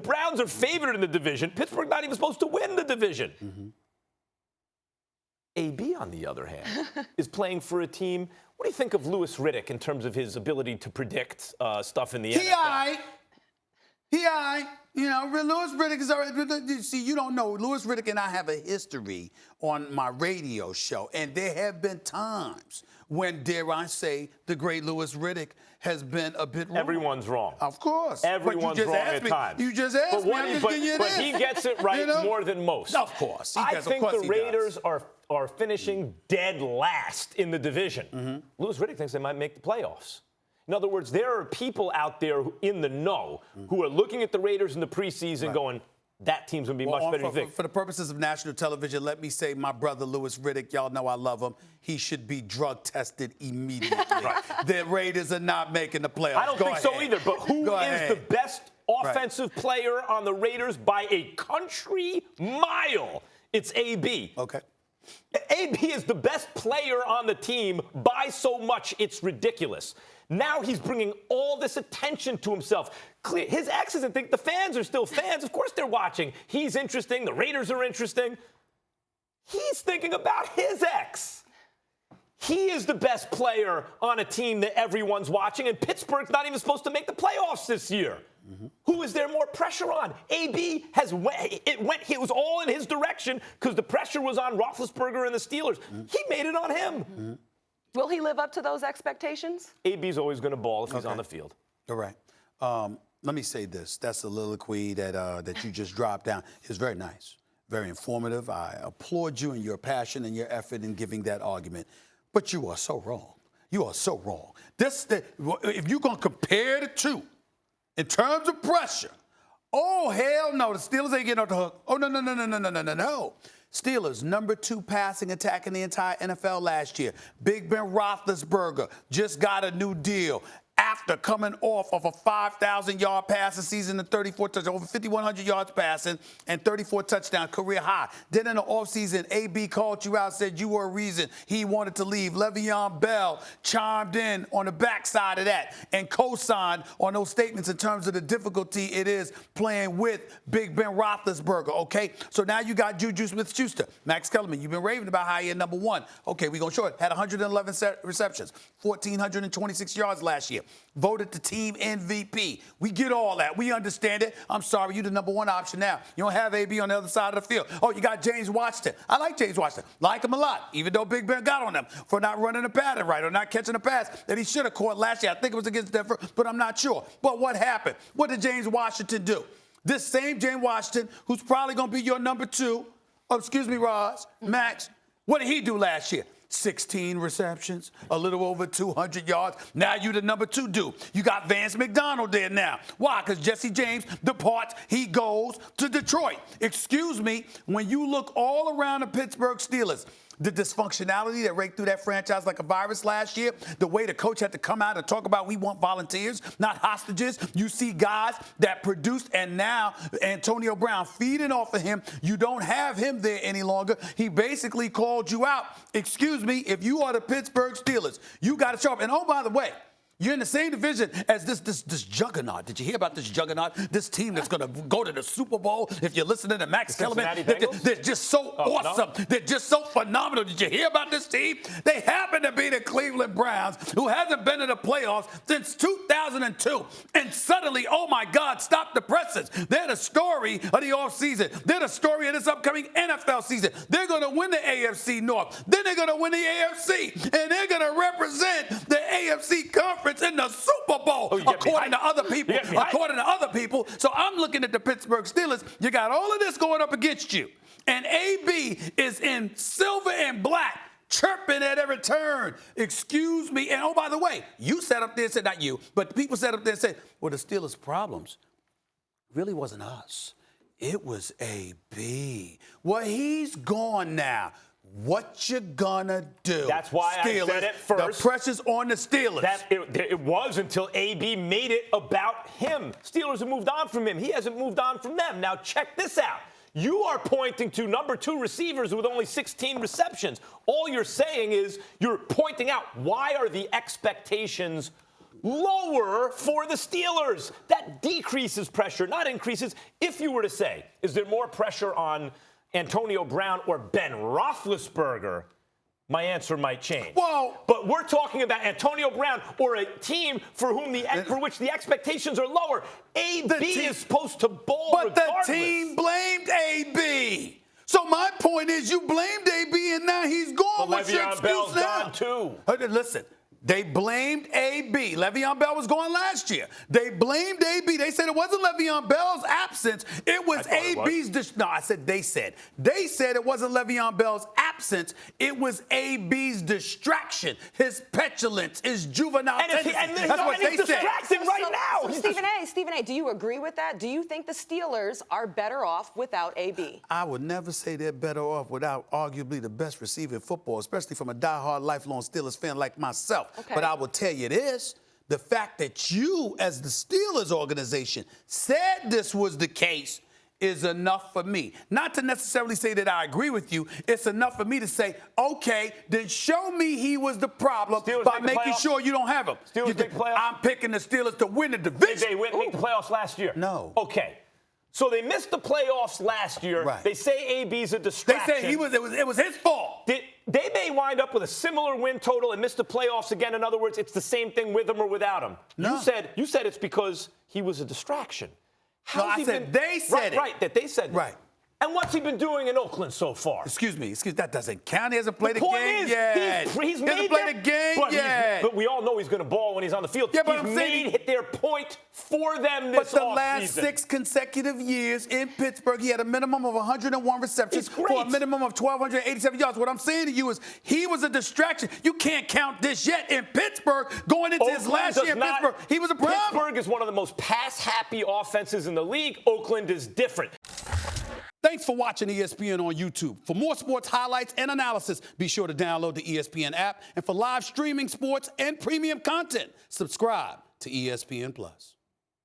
Browns are favored in the division. Pittsburgh not even supposed to win the division. Mm-hmm. AB, on the other hand, is playing for a team. What do you think of Louis Riddick in terms of his ability to predict stuff in the NFL? You know, Louis Riddick is all right. See, you don't know. Louis Riddick and I have a history on my radio show, and there have been times when, dare I say, the great Louis Riddick has been a bit wrong. Everyone's wrong. Of course. Everyone's wrong at times. You just asked me. But he gets it right more than most. Of course. I think the Raiders are finishing dead last in the division. Mm-hmm. Louis Riddick thinks they might make the playoffs. In other words, there are people out there in the know who are looking at the Raiders in the preseason going, that team's going to be much better than you think. For the purposes of national television, let me say my brother Louis Riddick, y'all know I love him. He should be drug tested immediately. Right. The Raiders are not making the playoffs. I don't think so either, but who is the best offensive player on the Raiders by a country mile? It's AB. Okay. AB is the best player on the team by so much it's ridiculous. Now he's bringing all this attention to himself. His ex doesn't think the fans are still fans. Of course they're watching. He's interesting. The Raiders are interesting. He's thinking about his ex. He is the best player on a team that everyone's watching, and Pittsburgh's not even supposed to make the playoffs this year. Mm-hmm. Who is there more pressure on? AB it was all in his direction because the pressure was on Roethlisberger and the Steelers. Mm-hmm. He made it on him. Mm-hmm. Will he live up to those expectations? AB's always going to ball if he's on the field. All right. Let me say this. That soliloquy that you just dropped down is very nice, very informative. I applaud you and your passion and your effort in giving that argument. But you are so wrong. You are so wrong. If you're going to compare the two in terms of pressure, oh, hell no. The Steelers ain't getting off the hook. Oh, no. Steelers, number 2 passing attack in the entire NFL last year. Big Ben Roethlisberger just got a new deal after coming off of a 5,000-yard passing season and 34 touchdowns, over 5,100 yards passing and 34 touchdowns, career high. Then in the offseason, AB called you out, said you were a reason he wanted to leave. Le'Veon Bell chimed in on the backside of that and co-signed on those statements in terms of the difficulty it is playing with Big Ben Roethlisberger, okay? So now you got Juju Smith-Schuster. Max Kellerman, you've been raving about how you're number 1. Okay, we're going to show it. Had 111 receptions, 1,426 yards last year. Voted the team MVP. We get all that. We understand it. I'm sorry, you're the number 1 option now. You don't have AB on the other side of the field. Oh, you got James Washington. I like James Washington. Like him a lot, even though Big Ben got on him for not running the pattern right or not catching a pass that he should have caught last year. I think it was against Denver, but I'm not sure. But what happened? What did James Washington do? This same James Washington, who's probably going to be your number 2, Roz, Max, what did he do last year? 16 receptions, a little over 200 yards. Now you the number 2 dude. You got Vance McDonald there now. Why? Because Jesse James departs. He goes to Detroit. Excuse me, when you look all around the Pittsburgh Steelers, the dysfunctionality that raked through that franchise like a virus last year, the way the coach had to come out and talk about we want volunteers, not hostages. You see guys that produced, and now Antonio Brown feeding off of him. You don't have him there any longer. He basically called you out. Excuse me, if you are the Pittsburgh Steelers, you got to show up. And oh, by the way, you're in the same division as this juggernaut. Did you hear about this juggernaut? This team that's going to go to the Super Bowl. If you're listening to Max Kellerman, they're just so awesome. No. They're just so phenomenal. Did you hear about this team? They happen to be the Cleveland Browns, who hasn't been in the playoffs since 2002. And suddenly, oh, my God, stop the presses. They're the story of the offseason. They're the story of this upcoming NFL season. They're going to win the AFC North. Then they're going to win the AFC. And they're going to represent the AFC Conference in the Super Bowl, according to other people. So I'm looking at the Pittsburgh Steelers. You got all of this going up against you. And AB is in silver and black, chirping at every turn. Excuse me. And oh, by the way, you sat up there and said, not you, but people sat up there and said, well, the Steelers' problems really wasn't us. It was AB. Well, he's gone now. What you gonna do? That's why Steelers, I said it first. The pressure's on the Steelers. It was until AB made it about him. Steelers have moved on from him. He hasn't moved on from them. Now check this out. You are pointing to number 2 receivers with only 16 receptions. All you're saying is you're pointing out why are the expectations lower for the Steelers. That decreases pressure, not increases. If you were to say, is there more pressure on Antonio Brown or Ben Roethlisberger, my answer might change. Whoa. But we're talking about Antonio Brown or a team for which the expectations are lower. AB is supposed to bowl regardless. The team blamed AB. So my point is, you blamed AB and now he's gone. What's your excuse Bell's now? Gone too. Listen. They blamed AB. Le'Veon Bell was gone last year. They blamed AB. They said it wasn't Le'Veon Bell's absence. It was AB's. No, I said they said. They said it wasn't Le'Veon Bell's absence. It was AB's distraction, his petulance, his juvenile tendency. That's what they said. Distracted right now. Stephen A., do you agree with that? Do you think the Steelers are better off without AB? I would never say they're better off without arguably the best receiver in football, especially from a diehard, lifelong Steelers fan like myself. Okay. But I will tell you this, the fact that you, as the Steelers organization, said this was the case is enough for me. Not to necessarily say that I agree with you. It's enough for me to say, okay, then show me he was the problem by making sure you don't have him. Steelers make playoffs? I'm picking the Steelers to win the division. Did they make the playoffs last year? No. Okay. So they missed the playoffs last year. Right. They say AB's a distraction. They say it was his fault. They may wind up with a similar win total and miss the playoffs again. In other words, it's the same thing with him or without him. No. You said it's because he was a distraction. They said it. Right, that they said right. And what's he been doing in Oakland so far? Excuse me, that doesn't count. He hasn't played the a game yet. He's he hasn't played a game yet. But we all know he's going to ball when he's on the field. Yeah, but he's I'm saying hit their point for them this offseason. But the last 6 consecutive years in Pittsburgh, he had a minimum of 101 receptions for a minimum of 1,287 yards. What I'm saying to you is he was a distraction. You can't count this yet in Pittsburgh. Going into his last year in Pittsburgh, he was a problem. Pittsburgh is one of the most pass-happy offenses in the league. Oakland is different. Thanks for watching ESPN on YouTube. For more sports highlights and analysis, be sure to download the ESPN app. And for live streaming sports and premium content, subscribe to ESPN+.